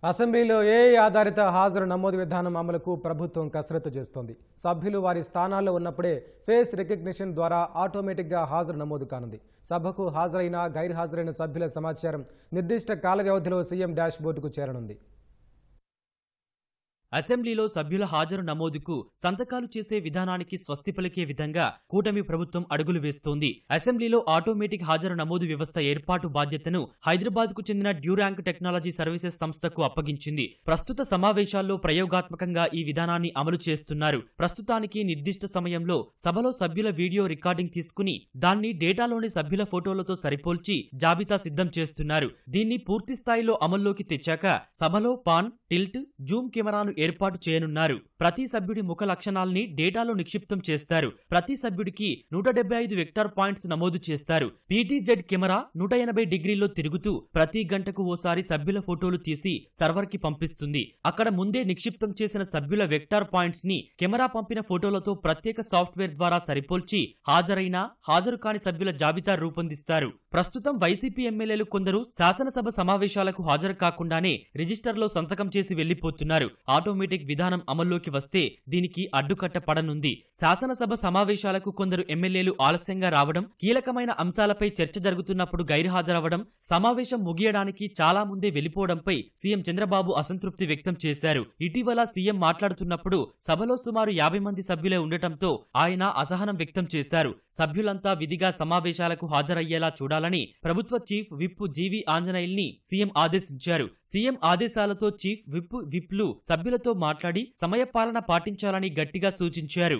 అసెంబ్లీలో ఏఐ ఆధారిత హాజరు నమోదు విధానం అమలుకు ప్రభుత్వం కసరత్తు చేస్తోంది. సభ్యులు వారి స్థానాల్లో ఉన్నప్పుడే ఫేస్ రికగ్నిషన్ ద్వారా ఆటోమేటిక్గా హాజరు నమోదు కానుంది. సభకు హాజరైన గైర్హాజరైన సభ్యుల సమాచారం నిర్దిష్ట కాల వ్యవధిలో సీఎం డాష్బోర్డుకు చేరనుంది. అసెంబ్లీలో సభ్యుల హాజరు నమోదుకు సంతకాలు చేసే విధానానికి స్వస్తి పలికే విధంగా కూటమి ప్రభుత్వం అడుగులు వేస్తోంది. అసెంబ్లీలో ఆటోమేటిక్ హాజరు నమోదు వ్యవస్థ ఏర్పాటు బాధ్యతను హైదరాబాద్ కు చెందిన డ్యూరాంక్ టెక్నాలజీ సర్వీసెస్ సంస్థకు అప్పగించింది. ప్రస్తుత సమావేశాల్లో ప్రయోగాత్మకంగా ఈ విధానాన్ని అమలు చేస్తున్నారు. ప్రస్తుతానికి నిర్దిష్ట సమయంలో సభలో సభ్యుల వీడియో రికార్డింగ్ తీసుకుని దాన్ని డేటాలోని సభ్యుల ఫోటోలతో సరిపోల్చి జాబితా సిద్ధం చేస్తున్నారు. దీన్ని పూర్తి స్థాయిలో అమల్లోకి తెచ్చాక సభలో పాన్, టిల్ట్, జూమ్ కెమెరాను ఏర్పాటు చేయనున్నారు. ప్రతి సభ్యుడి ముఖ లక్షణాల్ని డేటాలో నిక్షిప్తం చేస్తారు. ప్రతి సభ్యుడికి 175 వెక్టార్ పాయింట్స్ నమోదు చేస్తారు. పీటీజెడ్ కెమెరా 180 డిగ్రీల్లో తిరుగుతూ ప్రతి గంటకు ఓసారి సభ్యుల ఫోటోలు తీసి సర్వర్ కి పంపిస్తుంది. అక్కడ ముందే నిక్షిప్తం చేసిన సభ్యుల వెక్టార్ పాయింట్స్ ని కెమెరా పంపిన ఫోటోలతో ప్రత్యేక సాఫ్ట్వేర్ ద్వారా సరిపోల్చి హాజరైన, హాజరు కాని సభ్యుల జాబితా రూపొందిస్తారు. ప్రస్తుతం వైసీపీ ఎమ్మెల్యేలు కొందరు శాసనసభ సమావేశాలకు హాజరు కాకుండానే రిజిస్టర్లో సంతకం చేసి వెళ్లిపోతున్నారు. ఆటోమేటిక్ విధానం అమల్లోకి వస్తే దీనికి అడ్డుకట్ట పడనుంది. శాసనసభ సమావేశాలకు కొందరు ఎమ్మెల్యేలు ఆలస్యంగా రావడం, కీలకమైన అంశాలపై చర్చ జరుగుతున్నప్పుడు గైర్హాజరవడం, సమావేశం ముగియడానికి చాలా ముందే వెళ్లిపోవడంపై సీఎం చంద్రబాబు అసంతృప్తి వ్యక్తం చేశారు. ఇటీవల సీఎం మాట్లాడుతున్నప్పుడు సభలో సుమారు 50 మంది సభ్యులే ఉండటంతో ఆయన అసహనం వ్యక్తం చేశారు. సభ్యులంతా విధిగా సమావేశాలకు హాజరయ్యేలా చూడాలని ప్రభుత్వ చీఫ్ విప్ జీవి ఆంజనేయుల్ని సీఎం ఆదేశించారు. సీఎం ఆదేశాలతో చీఫ్ విప్లు సభ్యులతో మాట్లాడి సమయపాలన పాటించాలని గట్టిగా సూచించారు.